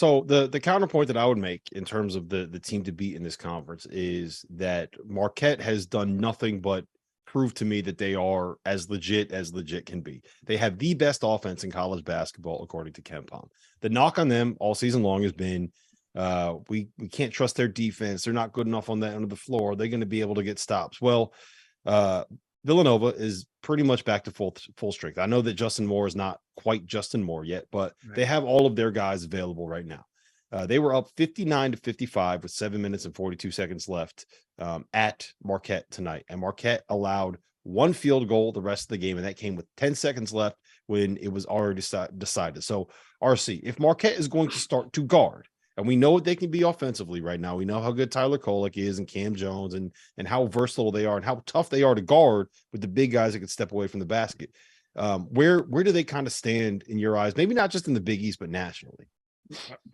So the counterpoint that I would make in terms of the team to beat in this conference is that Marquette has done nothing but prove to me that they are as legit can be. They have the best offense in college basketball, according to KenPom. The knock on them all season long has been we can't trust their defense. They're not good enough on that end of the floor. They're going to be able to get stops. Well, Villanova is pretty much back to full strength. I know that Justin Moore is not quite Justin Moore yet, but they have all of their guys available right now. They were up 59-55 with 7 minutes and 42 seconds left at Marquette tonight. And Marquette allowed one field goal the rest of the game, and that came with 10 seconds left when it was already decided. So, RC, if Marquette is going to start to guard, and we know what they can be offensively right now. We know how good Tyler Kolek is and Cam Jones and how versatile they are and how tough they are to guard with the big guys that can step away from the basket. Where do they kind of stand in your eyes? Maybe not just in the Big East, but nationally.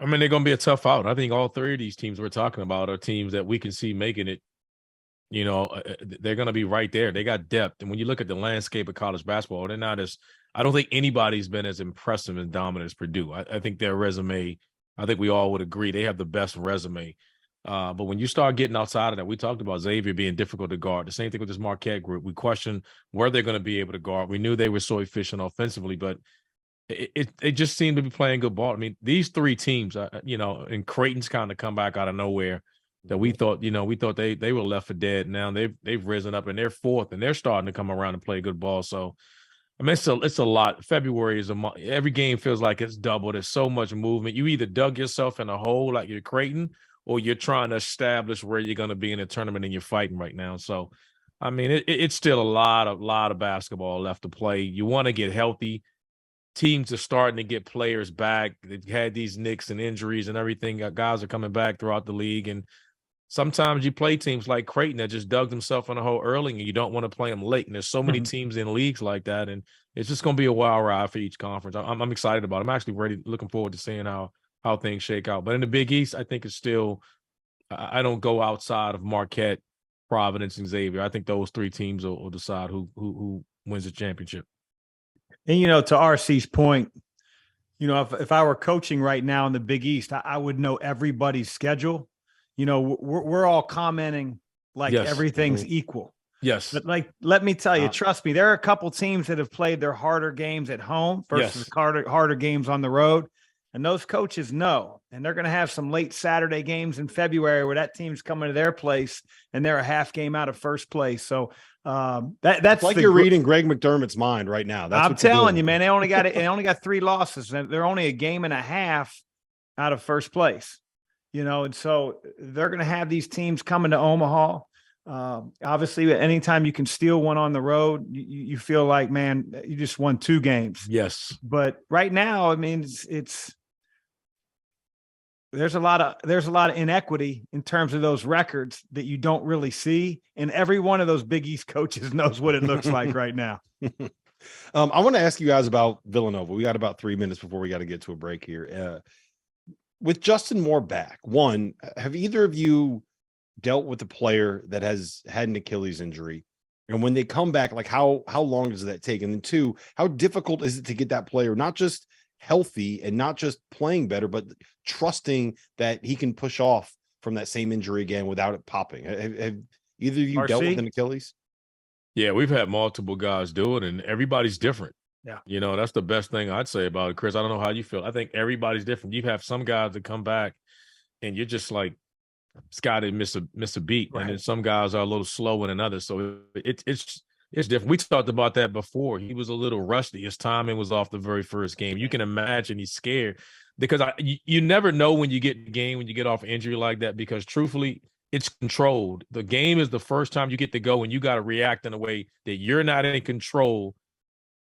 I mean, they're going to be a tough out. I think all three of these teams we're talking about are teams that we can see making it. You know, they're going to be right there. They got depth. And when you look at the landscape of college basketball, they're not as – I don't think anybody's been as impressive and dominant as Purdue. I think their resume – I think we all would agree they have the best resume. But when you start getting outside of that, we talked about Xavier being difficult to guard. The same thing with this Marquette group. We questioned where they're going to be able to guard. We knew they were so efficient offensively, but it just seemed to be playing good ball. I mean, these three teams, and Creighton's kind of come back out of nowhere that we thought they were left for dead. Now they've risen up and they're fourth and they're starting to come around and play good ball. So, I mean, it's a lot. February is a month. Every game feels like it's double. There's so much movement. You either dug yourself in a hole like you're Creighton, or you're trying to establish where you're going to be in a tournament and you're fighting right now. So, I mean, it's still a lot of basketball left to play. You want to get healthy. Teams are starting to get players back. They've had these nicks and injuries and everything. Guys are coming back throughout the league, and sometimes you play teams like Creighton that just dug themselves in a hole early and you don't want to play them late. And there's so many teams in leagues like that. And it's just going to be a wild ride for each conference. I'm excited about it. I'm actually looking forward to seeing how things shake out. But in the Big East, I think it's still, I don't go outside of Marquette, Providence, and Xavier. I think those three teams will decide who wins the championship. And, to RC's point, if I were coaching right now in the Big East, I would know everybody's schedule. We're all commenting like everything's equal. Yes. But let me tell you, trust me, there are a couple teams that have played their harder games at home versus harder games on the road. And those coaches know, and they're going to have some late Saturday games in February where that team's coming to their place and they're a half game out of first place. So that's like you're reading Greg McDermott's mind right now. I'm telling you, man, they only got 3 losses. They're only a game and a half out of first place. And so they're going to have these teams coming to Omaha. Obviously, anytime you can steal one on the road, you feel like, man, you just won 2 games. Yes. But right now, I mean, there's a lot of inequity in terms of those records that you don't really see. And every one of those Big East coaches knows what it looks like right now. I want to ask you guys about Villanova. We got about 3 minutes before we got to get to a break here. With Justin Moore back, one, have either of you dealt with a player that has had an Achilles injury? And when they come back, like how long does that take? And then 2, how difficult is it to get that player not just healthy and not just playing better, but trusting that he can push off from that same injury again without it popping? Have either of you RC? dealt with an Achilles? Yeah, we've had multiple guys do it, and everybody's different. Yeah. That's the best thing I'd say about it, Chris. I don't know how you feel. I think everybody's different. You have some guys that come back and you're just like, Scott didn't miss a beat. Right. And then some guys are a little slower than others. So it's different. We talked about that before. He was a little rusty. His timing was off the very first game. You can imagine he's scared because you never know when you get the game, when you get off injury like that, because truthfully, it's controlled. The game is the first time you get to go and you got to react in a way that you're not in control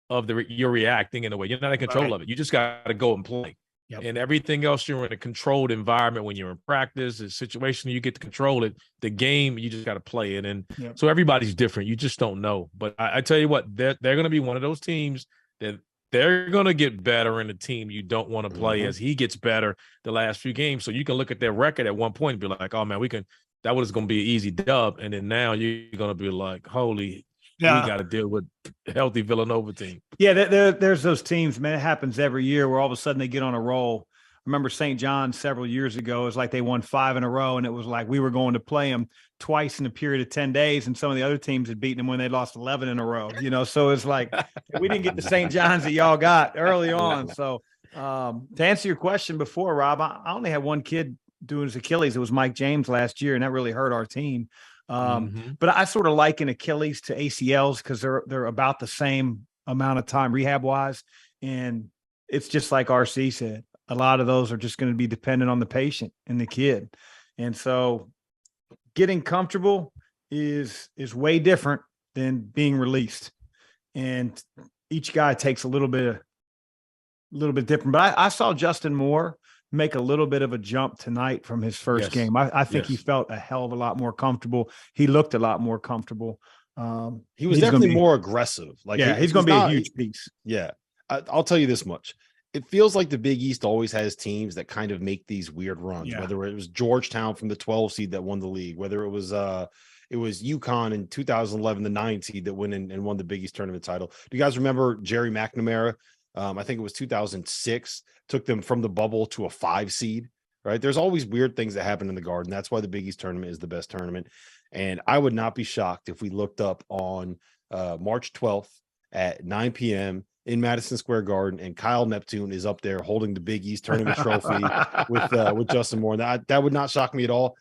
of you're reacting in a way. You're not in control of it. You just got to go and play. Yep. And everything else, you're in a controlled environment. When you're in practice, a situation, you get to control it. The game, you just got to play it. And so everybody's different. You just don't know. But I tell you what, they're going to be one of those teams that they're going to get better in the team you don't want to play as he gets better the last few games. So you can look at their record at one point and be like, oh, man, that was going to be an easy dub. And then now you're going to be like, holy, we got to deal with a healthy Villanova team. Yeah, there's those teams, man. It happens every year where all of a sudden they get on a roll. I remember St. John's several years ago. It was like they won 5 in a row, and it was like we were going to play them twice in a period of 10 days, and some of the other teams had beaten them when they lost 11 in a row. So it's like we didn't get the St. John's that y'all got early on. So to answer your question before, Rob, I only had one kid doing his Achilles. It was Mike James last year, and that really hurt our team. But I sort of liken Achilles to ACLs because they're about the same amount of time rehab wise. And it's just like RC said, a lot of those are just going to be dependent on the patient and the kid. And so getting comfortable is way different than being released. And each guy takes a little bit different. But I saw Justin Moore make a little bit of a jump tonight from his first game. I think he felt a hell of a lot more comfortable. He looked a lot more comfortable. He was definitely more aggressive. He's going to be a huge piece. Yeah. I'll tell you this much. It feels like the Big East always has teams that kind of make these weird runs, whether it was Georgetown from the 12 seed that won the league, whether it was UConn in 2011, the 9 seed that went in and won the Big East tournament title. Do you guys remember Jerry McNamara? I think it was 2006, took them from the bubble to a 5 seed, right? There's always weird things that happen in the Garden. That's why the Big East tournament is the best tournament. And I would not be shocked if we looked up on March 12th at 9 p.m. in Madison Square Garden, and Kyle Neptune is up there holding the Big East tournament trophy with Justin Moore. That would not shock me at all.